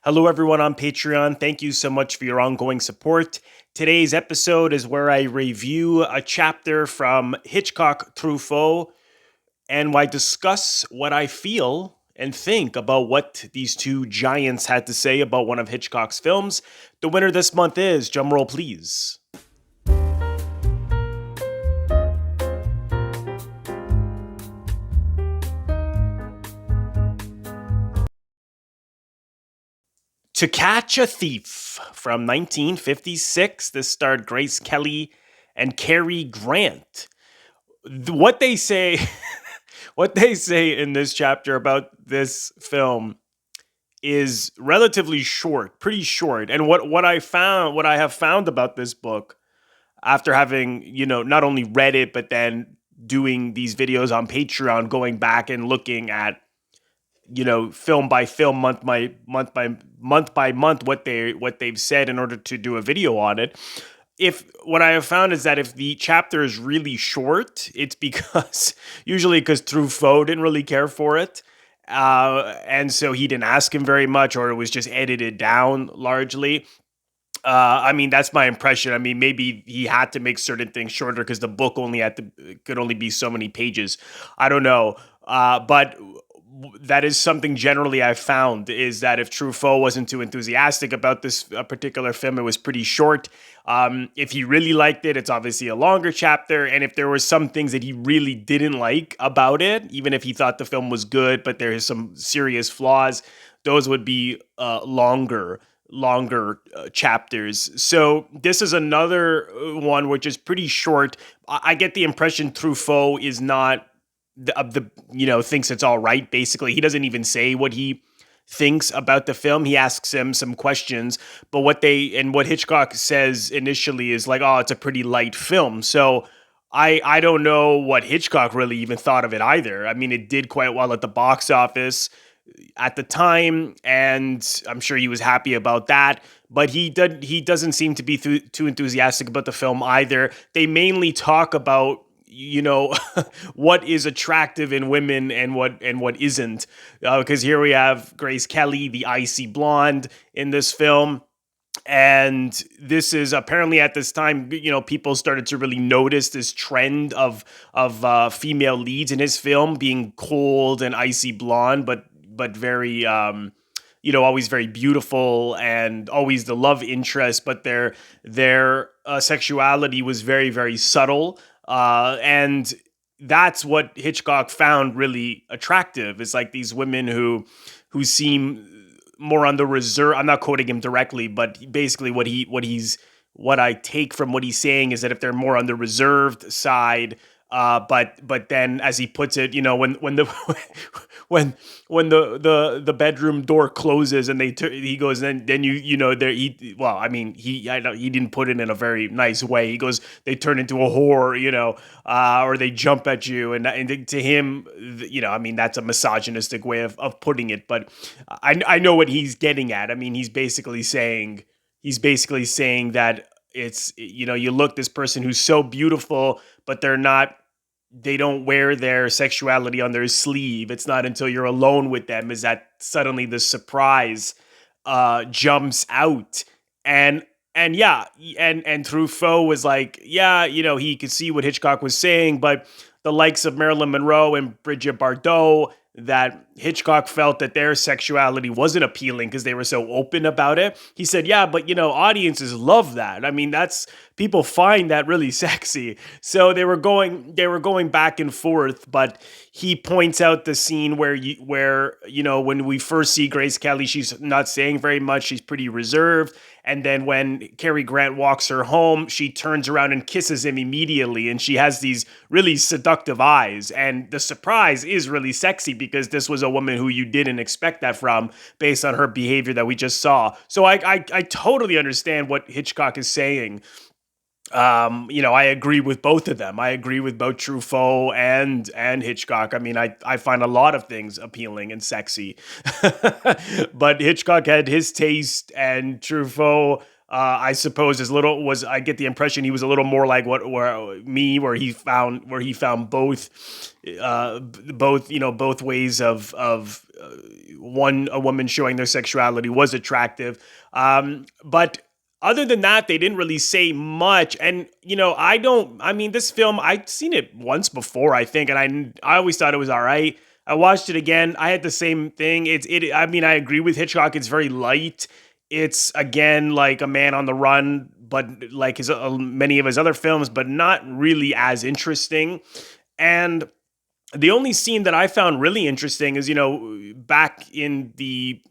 Hello, everyone on Patreon. Thank you so much for your ongoing support. Today's episode is where I review a chapter from Hitchcock Truffaut and I discuss what I feel and think about what these two giants had to say about one of Hitchcock's films. The winner this month is, drumroll please, To Catch a Thief from 1956. This starred Grace Kelly and Cary Grant. What they say what they say in this chapter about this film is relatively short, pretty short. And what I have found about this book after having, not only read it but then doing these videos on Patreon, going back and looking at, film by film, month by month what they've said in order to do a video on it. If what I have found is that if the chapter is really short, it's because usually because Truffaut didn't really care for it. And so he didn't ask him very much, or it was just edited down largely. I mean, that's my impression. I mean, maybe he had to make certain things shorter because the book could only be so many pages. I don't know. But that is something generally I've found, is that if Truffaut wasn't too enthusiastic about this particular film, it was pretty short. If he really liked it, it's obviously a longer chapter. And if there were some things that he really didn't like about it, even if he thought the film was good, but there is some serious flaws, those would be longer chapters. So this is another one which is pretty short. I get the impression Truffaut is not thinks it's all right. Basically, he doesn't even say what he thinks about the film. He asks him some questions, but what Hitchcock says initially is like, "Oh, it's a pretty light film." So I don't know what Hitchcock really even thought of it either. I mean, it did quite well at the box office at the time, and I'm sure he was happy about that. But he doesn't seem to be too enthusiastic about the film either. They mainly talk about what is attractive in women and what isn't, because here we have Grace Kelly, the icy blonde in this film. And this is apparently at this time, people started to really notice this trend of female leads in his film being cold and icy blonde, but very always very beautiful and always the love interest, but their sexuality was very, very subtle. And that's what Hitchcock found really attractive. It's like these women who seem more on the reserve. I'm not quoting him directly, but basically what I take from what he's saying is that if they're more on the reserved side, but then, as he puts it, when the when the bedroom door closes and he goes, then there he didn't put it in a very nice way. He goes, they turn into a whore, or they jump at you, and to him, I mean, that's a misogynistic way of putting it, but I know what he's getting at. I mean, he's basically saying that it's, you look this person who's so beautiful, but they don't wear their sexuality on their sleeve. It's not until you're alone with them is that suddenly the surprise jumps out. And yeah, and Truffaut was like, yeah, he could see what Hitchcock was saying, but the likes of Marilyn Monroe and Brigitte Bardot, that Hitchcock felt that their sexuality wasn't appealing because they were so open about it. He said, yeah, but audiences love that. I mean, people find that really sexy. So they were going back and forth, but he points out the scene where when we first see Grace Kelly, she's not saying very much. She's pretty reserved. And then when Cary Grant walks her home, she turns around and kisses him immediately. And she has these really seductive eyes. And the surprise is really sexy because this was a woman who you didn't expect that from based on her behavior that we just saw. So I totally understand what Hitchcock is saying. I agree with both of them. I agree with both Truffaut and Hitchcock. I mean, I find a lot of things appealing and sexy, but Hitchcock had his taste, and Truffaut I suppose is little was I get the impression he was a little more like what where me where he found both both ways of one a woman showing their sexuality was attractive. But other than that, they didn't really say much. And I don't. I mean, this film I'd seen it once before, I think, and I always thought it was all right. I watched it again. I had the same thing. I mean, I agree with Hitchcock. It's very light. It's again like A Man on the Run, but like his many of his other films, but not really as interesting. And the only scene that I found really interesting is, back in the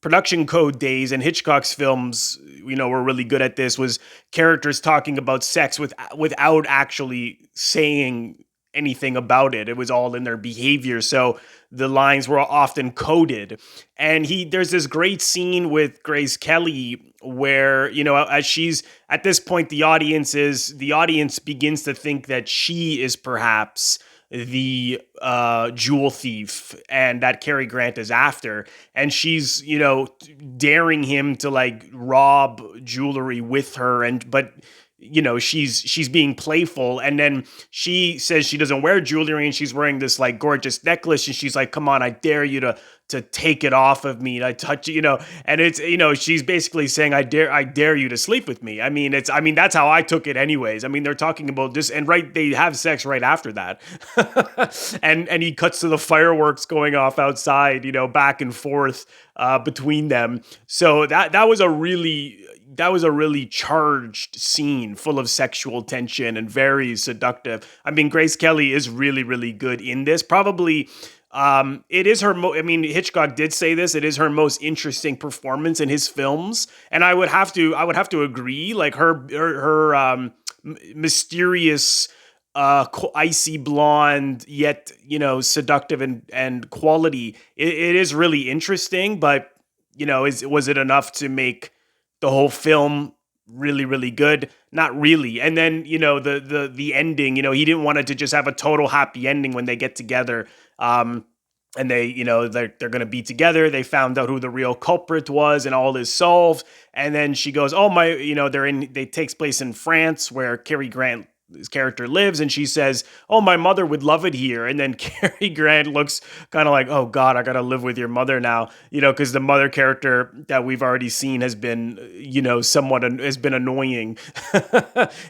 production code days and Hitchcock's films, were really good at this, was characters talking about sex without actually saying anything about it. It was all in their behavior. So the lines were often coded. And there's this great scene with Grace Kelly where, as she's at this point, the audience begins to think that she is perhaps the jewel thief and that Cary Grant is after, and she's daring him to like rob jewelry with her, but she's being playful, and then she says she doesn't wear jewelry and she's wearing this like gorgeous necklace, and she's like, come on, I dare you to take it off of me, and I touch it, and it's she's basically saying, I dare you to sleep with me. I mean, that's how I took it anyways. I mean, they're talking about this, and they have sex right after that. and he cuts to the fireworks going off outside, back and forth between them. So that was a really charged scene full of sexual tension and very seductive. I mean, Grace Kelly is really, really good in this. Probably, it is her. I mean, Hitchcock did say this. It is her most interesting performance in his films, and I would have to agree. Like her mysterious, icy blonde, yet seductive and quality. It is really interesting, but was it enough to make the whole film really, really good? Not really. And then the ending. He didn't want it to just have a total happy ending when they get together. And they, they're going to be together. They found out who the real culprit was, and all is solved. And then she goes, "Oh my," they takes place in France, where Cary Grant's character lives, and she says, "Oh, my mother would love it here." And then Cary Grant looks kind of like, "Oh God, I gotta live with your mother now," because the mother character that we've already seen has been, has been annoying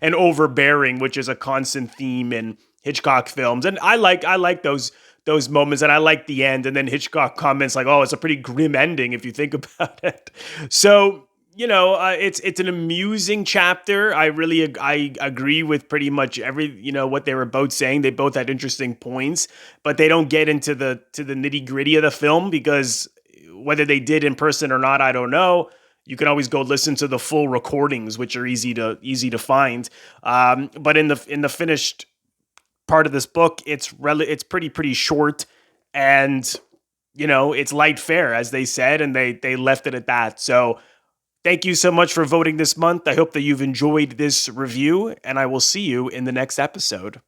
and overbearing, which is a constant theme in Hitchcock films. And I like those moments, and I like the end. And then Hitchcock comments like, "Oh, it's a pretty grim ending if you think about it." So it's an amusing chapter. I agree with pretty much what they were both saying. They both had interesting points, but they don't get into the nitty gritty of the film, because whether they did in person or not, I don't know. You can always go listen to the full recordings, which are easy to find. But in the finished part of this book, it's pretty short, and it's light fare, as they said, and they left it at that. So thank you so much for voting this month. I hope that you've enjoyed this review, and I will see you in the next episode.